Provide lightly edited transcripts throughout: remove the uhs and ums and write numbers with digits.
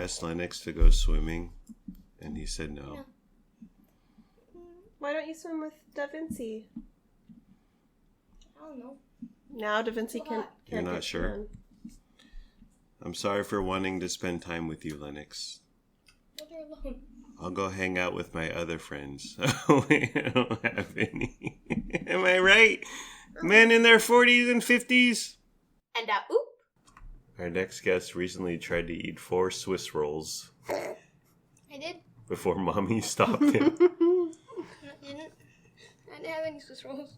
asked Lennox to go swimming, and he said no. Yeah. Why don't you swim with Da Vinci? I don't know. Now Da Vinci can't. You're not sure? I'm sorry for wanting to spend time with you, Lennox. Well, you're alone. I'll go hang out with my other friends. I don't have any. Am I right? Men in their 40s and 50s? And oop. Our next guest recently tried to eat 4 Swiss rolls. I did. Before Mommy stopped him. I didn't have any Swiss rolls.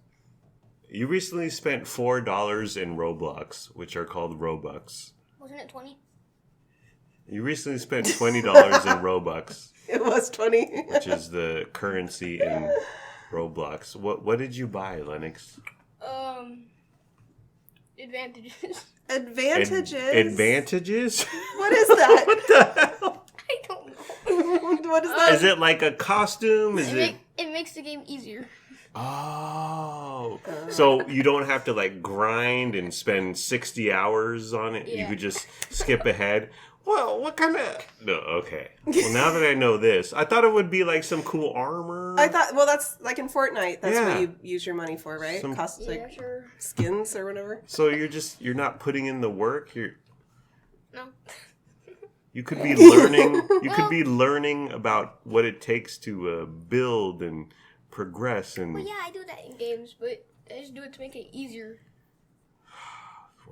You recently spent $4 in Roblox, which are called Robux. Wasn't it 20? You recently spent $20 in Robux. It was 20. Which is the currency in Roblox. What did you buy, Lennox? Advantages. Advantages? Advantages? What is that? What the hell? I don't know. What is that? Is it like a costume? It makes the game easier. Oh. So you don't have to like grind and spend 60 hours on it? Yeah. You could just skip ahead? Well, what kind of... No, okay. Well, now that I know this, I thought it would be like some cool armor. I thought, well, that's like in Fortnite. That's Yeah. what you use your money for, right? Costs Yeah, like sure. skins or whatever. So you're not putting in the work? No. You could be learning. You could be learning about what it takes to build and progress. And Well, yeah, I do that in games, but I just do it to make it easier.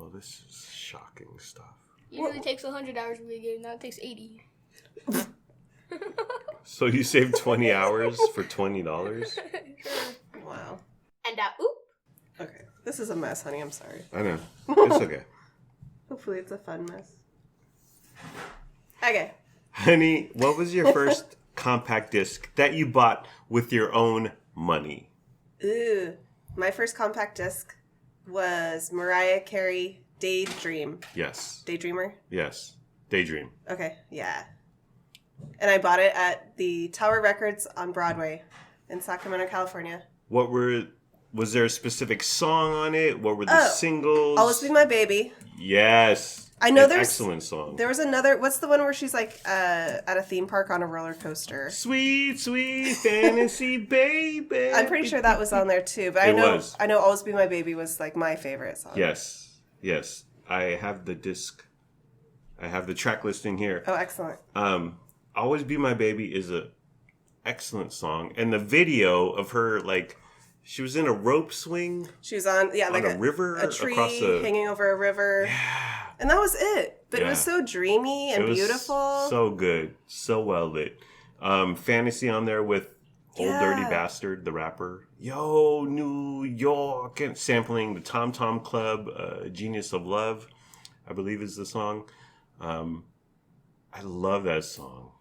well, this is shocking stuff. Usually takes 100 hours to play a game. Now it takes 80. So you saved 20 hours for $20? Sure. Wow. And oop. Okay. This is a mess, honey. I'm sorry. I know. It's okay. Hopefully it's a fun mess. Okay. Honey, what was your first compact disc that you bought with your own money? Ooh. My first compact disc was Mariah Carey Daydream. Yes. Daydreamer? Yes. Daydream. Okay, yeah. And I bought it at the Tower Records on Broadway in Sacramento, California. Was there a specific song on it? What were the singles? Always Be My Baby. Yes. I know An there's... excellent song. There was another... What's the one where she's like at a theme park on a roller coaster? Sweet, sweet fantasy baby. I'm pretty sure that was on there too. But I know Always Be My Baby was like my favorite song. Yes. Yes. I have the disc. I have the track listing here. Oh, excellent. Always Be My Baby is a excellent song. And the video of her, like, she was in a rope swing. She was on like a river, a tree across hanging over a river. Yeah. And that was it. But it was so dreamy and beautiful. So good. So well lit. Fantasy on there with Old Dirty Bastard, the rapper. Yo, New York. And sampling the Tom Tom Club, Genius of Love, I believe is the song. I love that song.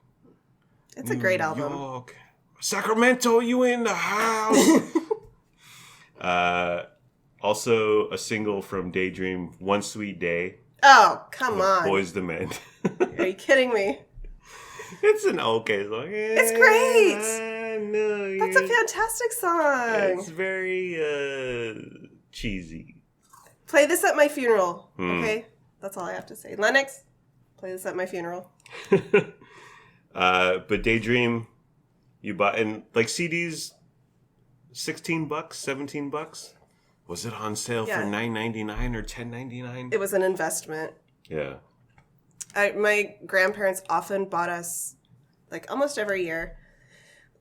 It's a great album. York. Sacramento, you in the house. Also a single from Daydream, One Sweet Day. Oh, come on. Boys the Men. Are you kidding me? It's an okay song. It's great. No, That's a fantastic song. It's very cheesy. Play this at my funeral, okay? That's all I have to say. Lennox, play this at my funeral. But Daydream, you bought, and like CDs, $16, $17. Was it on sale for $9.99 or $10.99? It was an investment. Yeah. My grandparents often bought us, like almost every year,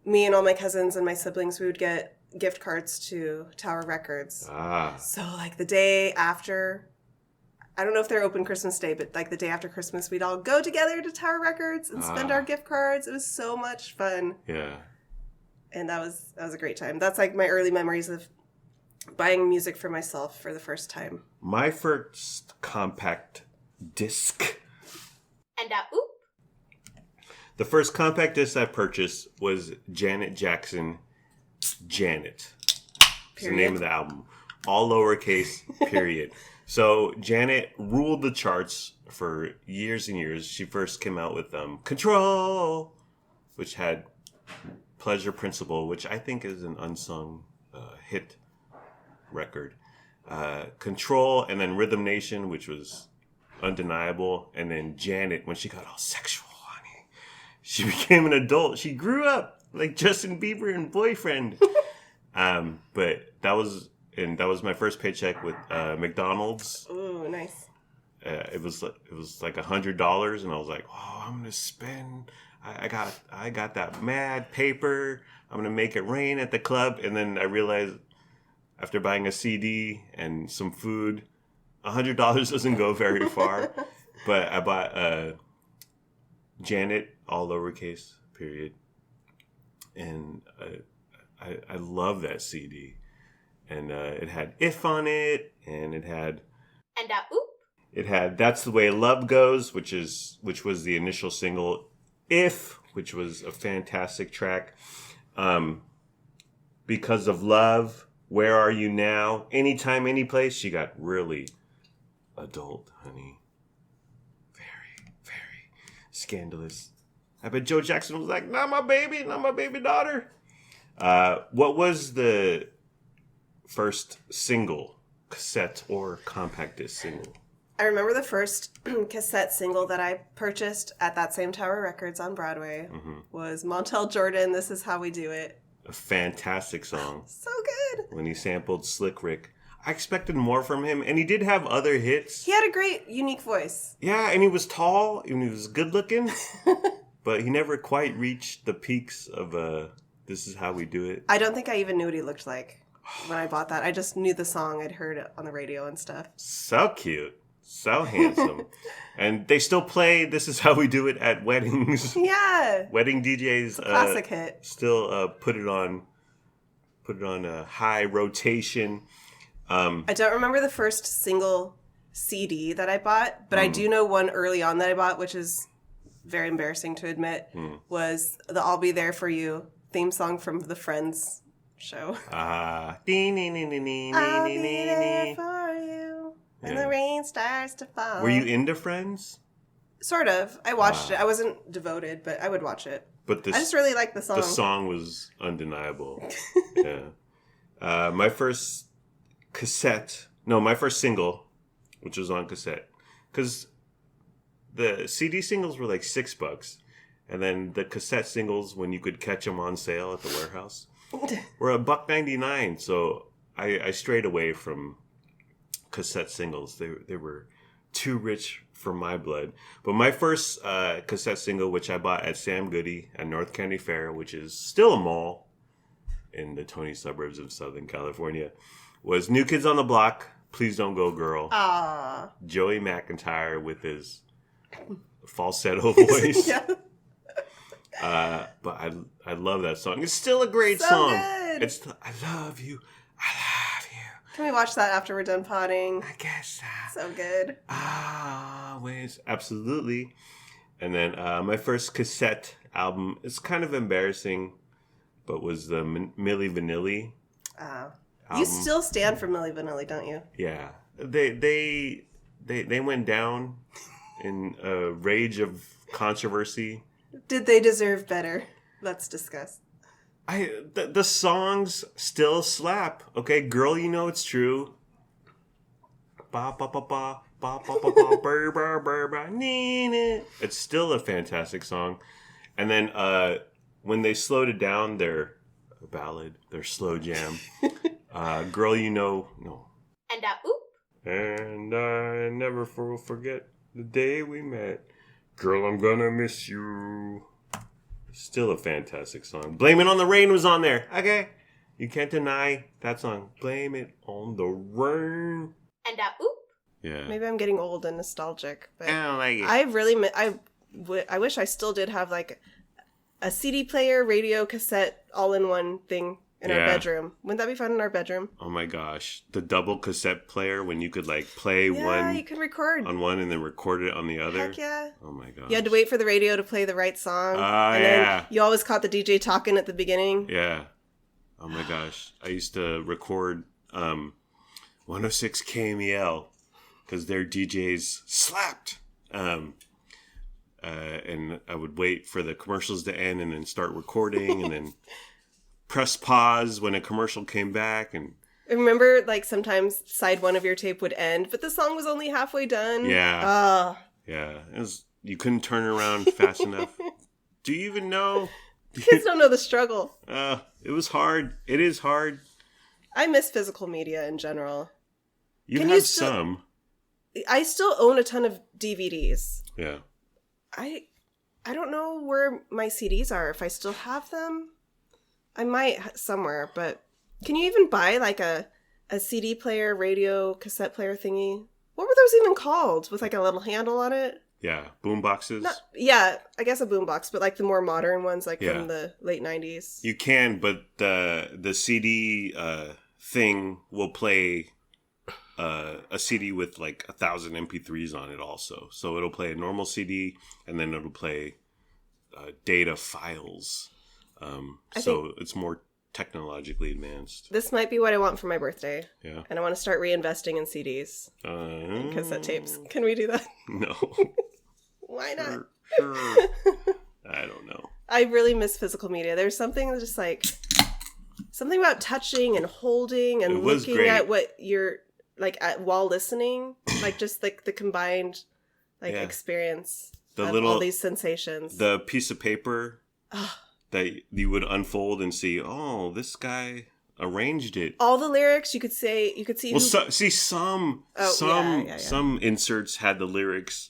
me and all my cousins and my siblings, we would get gift cards to Tower Records. So like the day after, I don't know if they're open Christmas Day, but like the day after Christmas, we'd all go together to Tower Records and spend our gift cards. It was so much fun. Yeah. And that was a great time. That's like my early memories of buying music for myself for the first time. My first compact disc. And oop. The first compact disc I purchased was Janet Jackson, Janet. It's the name of the album. All lowercase, period. So Janet ruled the charts for years and years. She first came out with Control, which had Pleasure Principle, which I think is an unsung hit record. Control, and then Rhythm Nation, which was undeniable. And then Janet, when she got all sexual she became an adult. She grew up like Justin Bieber and Boyfriend. But that was my first paycheck with McDonald's. Ooh, nice. It was like $100, and I was like, oh, I'm gonna spend. I got that mad paper. I'm gonna make it rain at the club, and then I realized after buying a CD and some food, $100 doesn't go very far. But I bought Janet, all lowercase, period, and I love that CD, and it had "If" on it, and it had Oop. It had "That's the Way Love Goes," which was the initial single, "If," which was a fantastic track. "Because of Love," "Where Are You Now," "Anytime, Anyplace." She got really adult, honey. Very, very scandalous. I bet Joe Jackson was like, not my baby daughter. What was the first single, cassette or compact disc single? I remember the first cassette single that I purchased at that same Tower Records on Broadway was Montel Jordan, "This Is How We Do It." A fantastic song. So good. When he sampled Slick Rick. I expected more from him, and he did have other hits. He had a great, unique voice. Yeah, and he was tall, and he was good looking, but he never quite reached the peaks of This Is How We Do It. I don't think I even knew what he looked like when I bought that. I just knew the song. I'd heard it on the radio and stuff. So cute. So handsome. And they still play This Is How We Do It at weddings. Yeah. Wedding DJs Classic hit. Still put it on a high rotation. I don't remember the first single CD that I bought, but I do know one early on that I bought, which is very embarrassing to admit, was the "I'll Be There For You" theme song from the Friends show. I'll I'll be there for you when the rain starts to fall. Were you into Friends? Sort of. I watched it. I wasn't devoted, but I would watch it. But I just really liked the song. The song was undeniable. Yeah. My first single, which was on cassette, because the CD singles were like $6, and then the cassette singles, when you could catch them on sale at the warehouse, were $1.99. So I strayed away from cassette singles. They were too rich for my blood. But my first cassette single, which I bought at Sam Goody at North County Fair, which is still a mall in the Tony suburbs of Southern California, was New Kids on the Block, "Please Don't Go Girl." Aww. Joey McIntyre with his falsetto voice. Yeah. But I love that song. It's still a great So song. good. It's I love you. Can we watch that after we're done potting? I guess So good. always. Absolutely. And then my first cassette album, it's kind of embarrassing, but was the Milli Vanilli. You still stand for Milli Vanilli, don't you? Yeah. They went down in a rage of controversy. Did they deserve better? Let's discuss. The songs still slap. Okay, "Girl, You Know It's True." Ba ba ba ba ba ba ba ba ba ba ba ba. It's still a fantastic song. And then when they slowed it down, their ballad, their slow jam. "Girl, You Know," no. Oop. And I never will forget the day we met. "Girl, I'm gonna miss you." Still a fantastic song. "Blame It on the Rain" was on there. Okay. You can't deny that song. "Blame It on the Rain." Oop. Yeah. Maybe I'm getting old and nostalgic, but I don't like it. I really, I wish I still did have like a CD player, radio, cassette, all in one thing in our bedroom. Wouldn't that be fun in our bedroom? Oh my gosh. The double cassette player when you could like play Yeah, you could record. on one and then record it on the other. Heck yeah. Oh my gosh. You had to wait for the radio to play the right song. And then you always caught the DJ talking at the beginning. Yeah. Oh my gosh. I used to record 106 KMEL because their DJs slapped. And I would wait for the commercials to end and then start recording and then press pause when a commercial came back. And I remember, like, sometimes side one of your tape would end, but the song was only halfway done. Yeah. Yeah. You couldn't turn around fast enough. Do you even know? Kids don't know the struggle. It was hard. It is hard. I miss physical media in general. You have some. I still own a ton of DVDs. Yeah. I don't know where my CDs are. If I still have them, I might somewhere. But can you even buy like a CD player, radio, cassette player thingy? What were those even called? With like a little handle on it? Yeah, boom boxes. Yeah, I guess a boombox, but like the more modern ones, like from the late 90s. You can, but the CD thing will play a CD with like 1,000 MP3s on it also. So it'll play a normal CD, and then it'll play data files. So it's more technologically advanced. This might be what I want for my birthday. Yeah. And I want to start reinvesting in CDs. And cassette tapes. Can we do that? No. Why not? Sure. I don't know. I really miss physical media. There's something that's just like something about touching and holding and looking great. at what you're like at while listening, like just like the combined experience of all these sensations. The piece of paper that you would unfold and see, oh, this guy arranged it. All the lyrics you could see. Well, some inserts had the lyrics.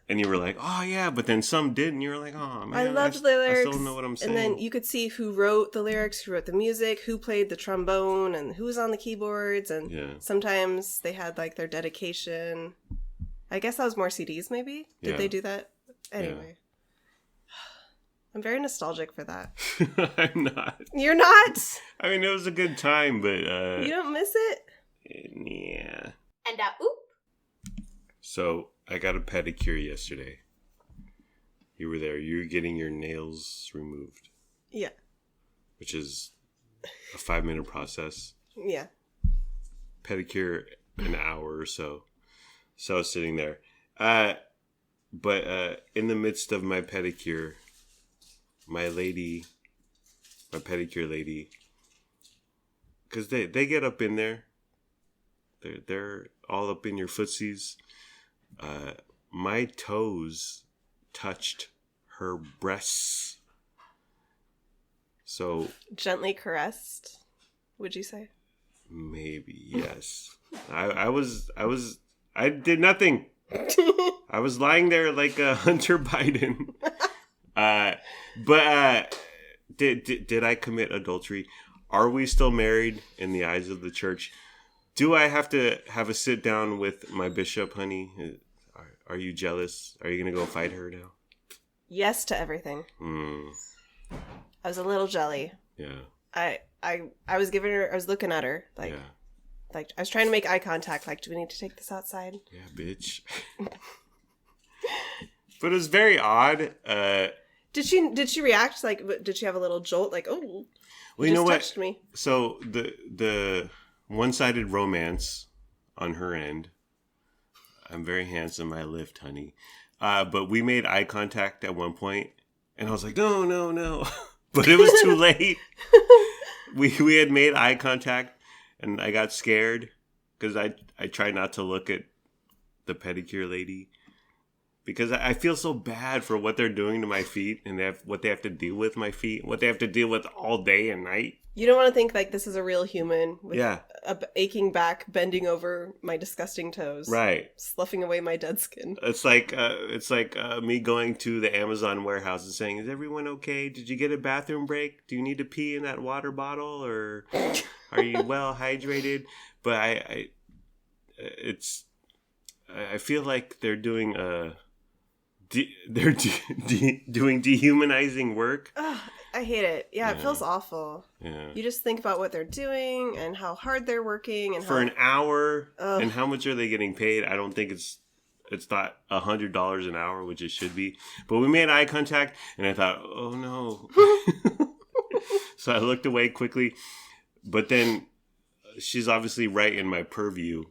And you were like, oh, yeah, but then some didn't. You were like, oh, man. I loved the lyrics. I still don't know what I'm saying. And then you could see who wrote the lyrics, who wrote the music, who played the trombone, and who was on the keyboards. And sometimes they had, like, their dedication. I guess that was more CDs, maybe? Did they do that? Anyway. I'm very nostalgic for that. I'm not. You're not? I mean, it was a good time, but... you don't miss it? Yeah. And oop. So... I got a pedicure yesterday. You were there. You were getting your nails removed. Yeah. Which is a 5-minute process. Yeah. Pedicure an hour or so. So I was sitting there. But in the midst of my pedicure, my pedicure lady, because they get up in there. They're all up in your footsies. My toes touched her breasts. So gently caressed, would you say? Maybe, yes. I did nothing. I was lying there like Hunter Biden. But did I commit adultery? Are we still married in the eyes of the church? Do I have to have a sit down with my bishop, honey? Are you jealous? Are you going to go fight her now? Yes to everything. I was a little jelly. Yeah. I was looking at her like I was trying to make eye contact. Like, do we need to take this outside? Yeah, bitch. But it was very odd. Did she react? Like, did she have a little jolt? Like, oh, well, you know what? Touched me. So the one-sided romance on her end. I'm very handsome. I lift, honey. But we made eye contact at one point, and I was like, no. But it was too late. We had made eye contact, and I got scared because I tried not to look at the pedicure lady because I feel so bad for what they're doing to my feet and what they have to deal with my feet, what they have to deal with all day and night. You don't want to think like this is a real human with a aching back, bending over my disgusting toes, right, sloughing away my dead skin. It's like me going to the Amazon warehouse and saying, "Is everyone okay? Did you get a bathroom break? Do you need to pee in that water bottle, or are you well hydrated?" But I feel like they're doing doing dehumanizing work. I hate it. Yeah, it feels awful. Yeah. You just think about what they're doing and how hard they're working and for an hour. And how much are they getting paid? I don't think it's not $100 an hour, which it should be. But we made eye contact, and I thought, oh no. So I looked away quickly. But then she's obviously right in my purview.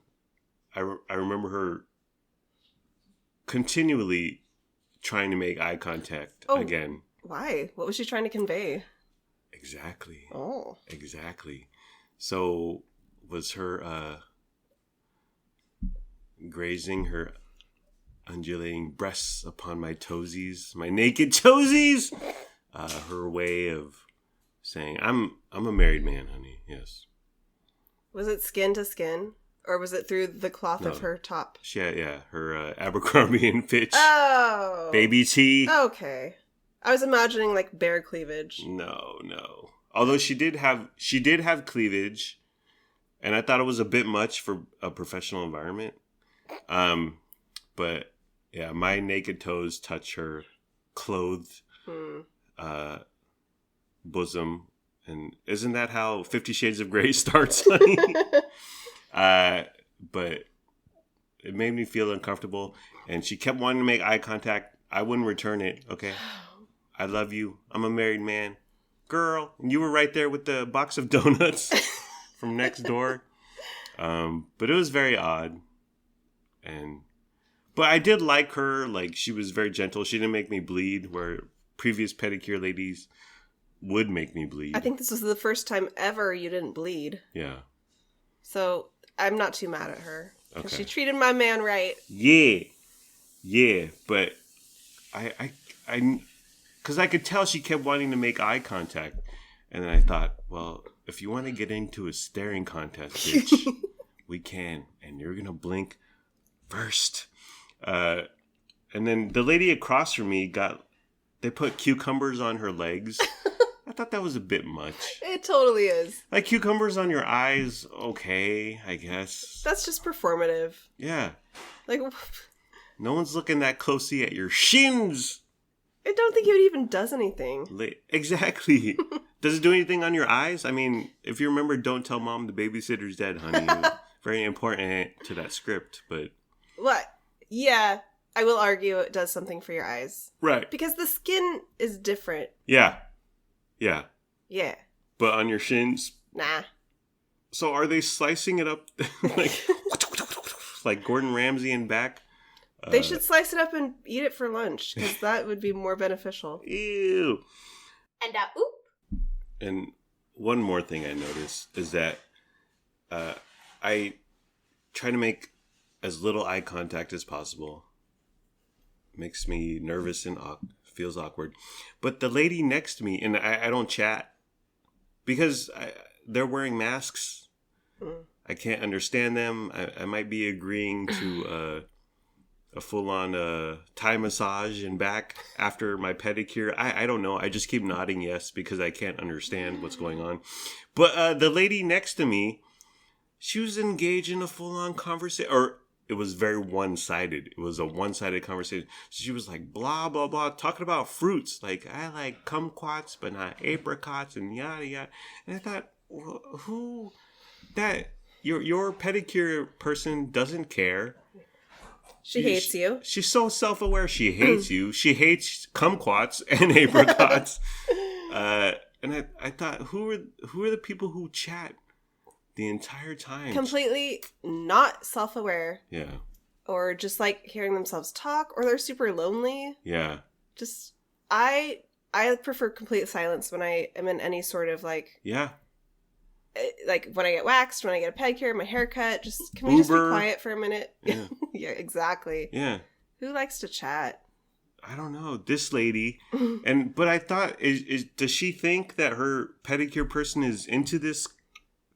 I remember her continually trying to make eye contact again. Why? What was she trying to convey? Exactly. Oh. Exactly. So was her grazing her undulating breasts upon my toesies, my naked toesies. Her way of saying, I'm a married man, honey. Yes. Was it skin to skin? Or was it through the cloth of her top? Her Abercrombie and Fitch. Oh. Baby tee. Okay. I was imagining like bare cleavage. No. Although she did have cleavage, and I thought it was a bit much for a professional environment. But yeah, my naked toes touch her clothed bosom. And isn't that how 50 Shades of Grey starts, honey? But it made me feel uncomfortable, and she kept wanting to make eye contact. I wouldn't return it. Okay, I love you. I'm a married man, girl. And you were right there with the box of donuts from next door. But it was very odd, but I did like her. Like, she was very gentle. She didn't make me bleed, where previous pedicure ladies would make me bleed. I think this was the first time ever you didn't bleed. Yeah. So I'm not too mad at her. Because Okay. she treated my man right. Yeah, but I, because I could tell she kept wanting to make eye contact, and then I thought, well, if you want to get into a staring contest, bitch, we can, and you're gonna blink first. And then the lady across from me they put cucumbers on her legs. I thought that was a bit much. It totally is. Like, cucumbers on your eyes, okay, I guess. That's just performative. Yeah. Like, No one's looking that closely at your shins. I don't think it even does anything. Exactly. Does it do anything on your eyes? I mean, if you remember, don't tell mom the babysitter's dead, honey. It was very important to that script, but... What? Yeah, I will argue it does something for your eyes. Right. Because the skin is different. Yeah. Yeah. But on your shins... Nah. So are they slicing it up like Gordon Ramsay and back? They should slice it up and eat it for lunch, because that would be more beneficial. Ew. And oop. And one more thing I noticed is that I try to make as little eye contact as possible. Makes me nervous and feels awkward. But the lady next to me, and I don't chat because they're wearing masks. I can't understand them. I might be agreeing to a full-on Thai massage and back after my pedicure. I don't know. I just keep nodding yes because I can't understand what's going on. But the lady next to me, she was engaged in a full-on conversation. Or it was very one-sided. It was a one-sided conversation. So she was like, blah, blah, blah, talking about fruits. Like, I like kumquats, but not apricots and yada, yada. And I thought, who... That... Your pedicure person doesn't care. She hates you. She's so self-aware. She hates you. She hates kumquats and apricots. And I thought, who are the people who chat the entire time? Completely not self-aware. Yeah. Or just like hearing themselves talk, or they're super lonely. Yeah. Just I prefer complete silence when I am in any sort of like when I get waxed, when I get a pedicure, my haircut, just can we just be quiet for a minute? Yeah. Yeah, exactly. Yeah. Who likes to chat? I don't know. This lady, but I thought, does she think that her pedicure person is into this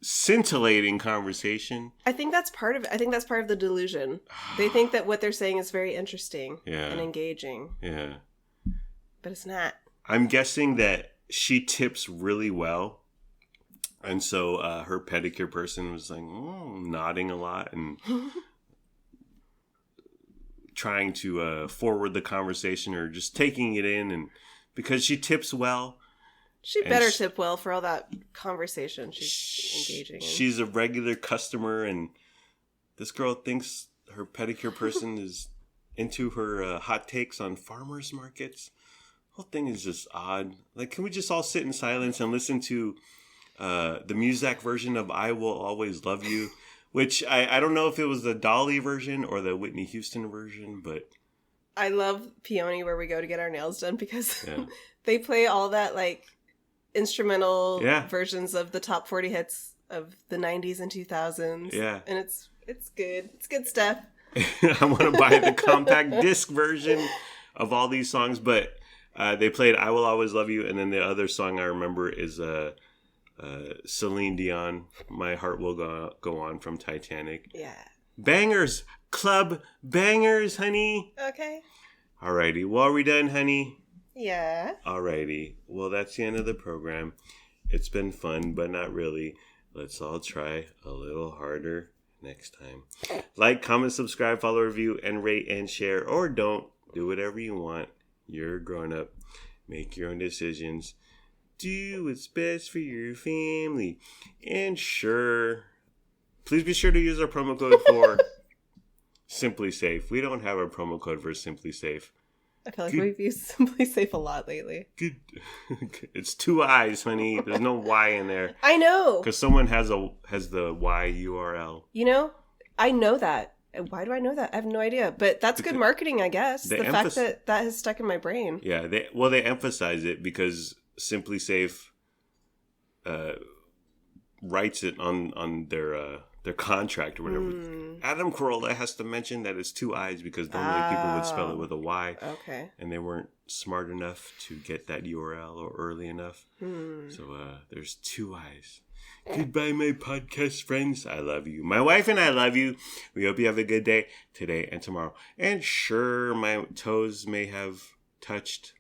scintillating conversation? I think that's part of it. I think that's part of the delusion. They think that what they're saying is very interesting and engaging. Yeah. But it's not. I'm guessing that she tips really well. And so her pedicure person was like nodding a lot and trying to forward the conversation or just taking it in. And because she tips well. She better tip well for all that conversation she's engaging in. She's a regular customer, and this girl thinks her pedicure person is into her hot takes on farmers markets. The whole thing is just odd. Like, can we just all sit in silence and listen to the Muzak version of I Will Always Love You, which I don't know if it was the Dolly version or the Whitney Houston version, but I love Peony where we go to get our nails done because they play all that like instrumental versions of the top 40 hits of the 90s and 2000s. Yeah. And it's good. It's good stuff. I want to buy the compact disc version of all these songs, but they played "I Will Always Love You," and then the other song I remember is Celine Dion, "My Heart Will Go On" from Titanic. Yeah. Bangers, club bangers, honey. Okay. Alrighty, well, are we done, honey? Yeah. Alrighty, well, that's the end of the program. It's been fun, but not really. Let's all try a little harder next time. Like, comment, subscribe, follow, review, and rate and share, or don't. Do whatever you want. You're a grown up. Make your own decisions. Do what's best for your family. And sure, please be sure to use our promo code for Simply Safe. We don't have a promo code for Simply Safe. I feel like we've used Simply Safe a lot lately. Good. It's 2 I's, honey. There's no Y in there. I know. Because someone has the Y URL. You know, I know that. Why do I know that? I have no idea. But that's good marketing, I guess. The fact that has stuck in my brain. Yeah, they emphasize it because Simply Safe writes it on their contract or whatever. Adam Carolla has to mention that it's 2 I's because normally people would spell it with a Y. Okay. And they weren't smart enough to get that URL or early enough. So there's 2 I's. Goodbye, my podcast friends. I love you. My wife and I love you. We hope you have a good day today and tomorrow. And sure, my toes may have touched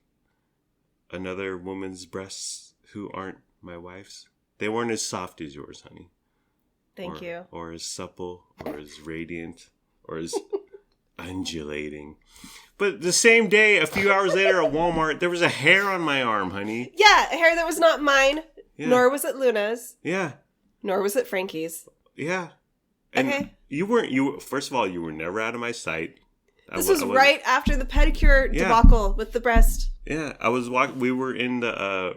another woman's breasts who aren't my wife's. They weren't as soft as yours, honey. Thank you. Or as supple, or as radiant, or as undulating. But the same day, a few hours later at Walmart, there was a hair on my arm, honey. Yeah, a hair that was not mine. Yeah. Nor was it Luna's. Yeah. Nor was it Frankie's. Yeah. And okay. First of all, you were never out of my sight. This was right after the pedicure debacle with the breast. Yeah, I was we were in the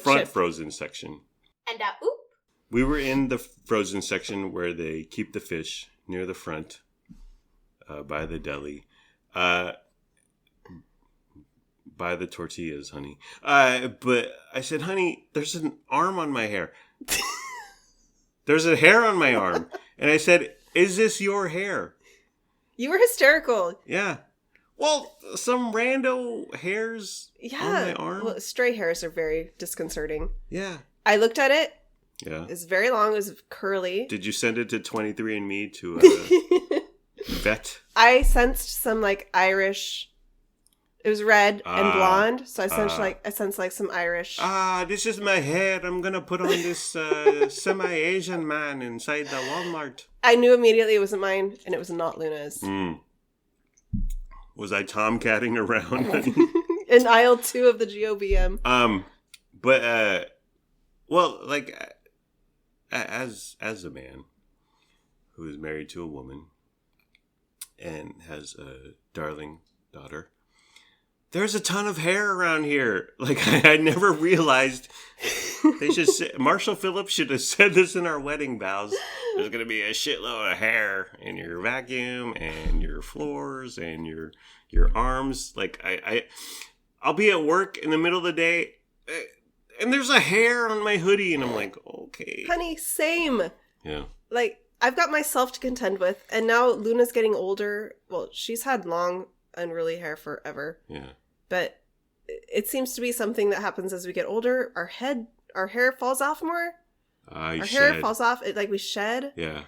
front frozen section. And we were in the frozen section where they keep the fish near the front, by the deli, by the tortillas, honey. But I said, honey, there's an arm on my hair. There's a hair on my arm. And I said, is this your hair? You were hysterical. Yeah. Well, some rando hairs on my arm. Well, stray hairs are very disconcerting. Yeah. I looked at it. Yeah. It's very long. It was curly. Did you send it to 23andMe to vet? I sensed some Irish. It was red and blonde, so I sensed some Irish. This is my hair. I'm gonna put on this semi-Asian man inside the Walmart. I knew immediately it wasn't mine, and it was not Luna's. Was I tomcatting around? In aisle 2 of the GOBM. But as a man who is married to a woman and has a darling daughter, there's a ton of hair around here. I never realized. They should say, Marshall Phillips should have said this in our wedding vows. There's going to be a shitload of hair in your vacuum and your floors and your arms. I'll be at work in the middle of the day and there's a hair on my hoodie and I'm like, okay. Honey, same. Yeah. I've got myself to contend with, and now Luna's getting older. Well, she's had long, unruly hair forever. Yeah. But it seems to be something that happens as we get older. Our hair falls off more. Our hair falls off. We shed. Yeah.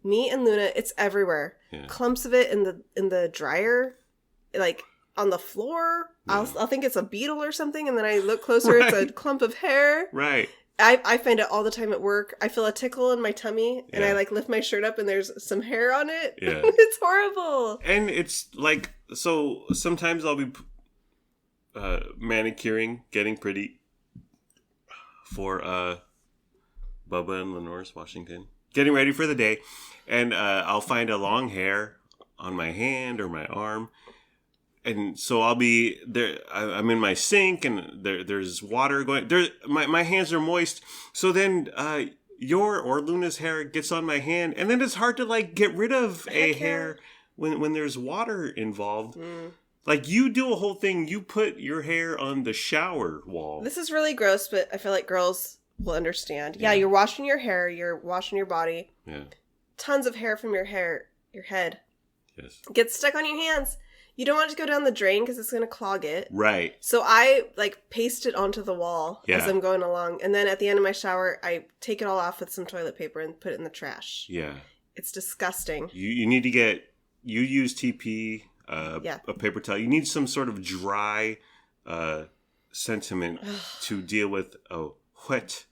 Me and Luna, it's everywhere. Yeah. Clumps of it in the dryer, on the floor. Yeah. I'll think it's a beetle or something, and then I look closer, right. It's a clump of hair. Right. I find it all the time at work. I feel a tickle in my tummy, and I lift my shirt up, and there's some hair on it. Yeah. It's horrible. And it's so sometimes I'll be manicuring, getting pretty for Bubba and Lenore's Washington, getting ready for the day, and I'll find a long hair on my hand or my arm. And so I'll be there. I'm in my sink, and there's water going. My hands are moist. So then your or Luna's hair gets on my hand, and then it's hard to get rid of a hair when there's water involved. You do a whole thing. You put your hair on the shower wall. This is really gross, but I feel like girls will understand. Yeah, you're washing your hair. You're washing your body. Yeah. Tons of hair from your hair your head. Yes. It gets stuck on your hands. You don't want it to go down the drain because it's going to clog it. Right. So I paste it onto the wall as I'm going along. And then at the end of my shower, I take it all off with some toilet paper and put it in the trash. Yeah. It's disgusting. You need to get, you use TP, a paper towel. You need some sort of dry sentiment to deal with wet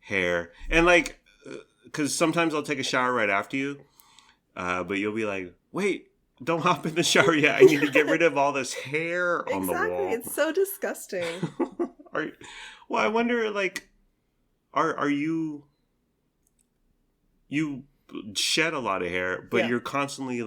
hair. And because sometimes I'll take a shower right after you, but you'll be like, wait. Don't hop in the shower yet. I need to get rid of all this hair on the wall. Exactly. It's so disgusting. Well, I wonder, are you shed a lot of hair, but you're constantly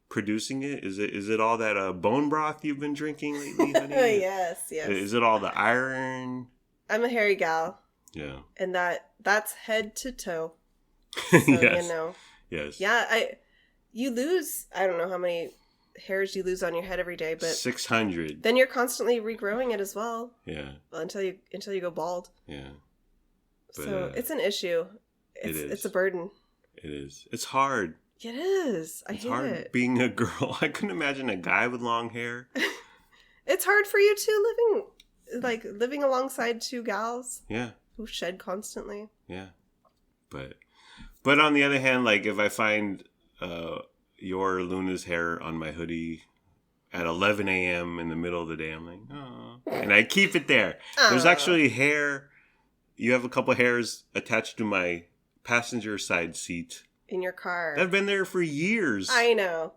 producing it? Is it all that bone broth you've been drinking lately, honey? Yes. Is it all the iron? I'm a hairy gal. Yeah. And that's head to toe. So, yes. Yes. Yeah, you lose, I don't know how many hairs you lose on your head every day, but 600. Then you're constantly regrowing it as well. Yeah. Until you go bald. Yeah. But, so it's an issue. It's a burden. It is. It's hard. It is. It's hard being a girl. I couldn't imagine a guy with long hair. It's hard for you too, living alongside two gals. Yeah. Who shed constantly. Yeah. But on the other hand, if I find your Luna's hair on my hoodie at 11 a.m. in the middle of the day, I'm like, oh. And I keep it there. There's actually hair. You have a couple hairs attached to my passenger side seat. In your car. They've been there for years. I know.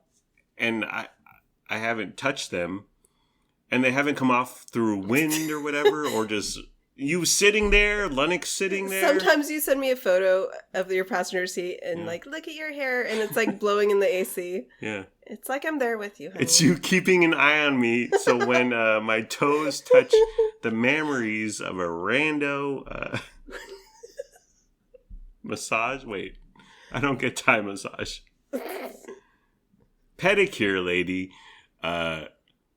And I haven't touched them. And they haven't come off through wind or whatever, or just... You sitting there, Lennox sitting there. Sometimes you send me a photo of your passenger seat and look at your hair, and it's blowing in the AC. Yeah. It's like I'm there with you, honey. It's you keeping an eye on me, so when my toes touch the memories of a rando massage. Wait, I don't get Thai massage. Pedicure lady,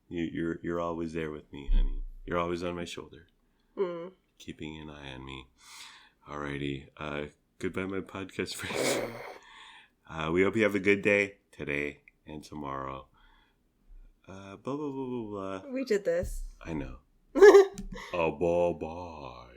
you're always there with me, honey. You're always on my shoulder. Keeping an eye on me. Alrighty. Goodbye, my podcast friends. We hope you have a good day today and tomorrow. Blah, blah, blah, blah, blah. We did this. I know. Bye-bye.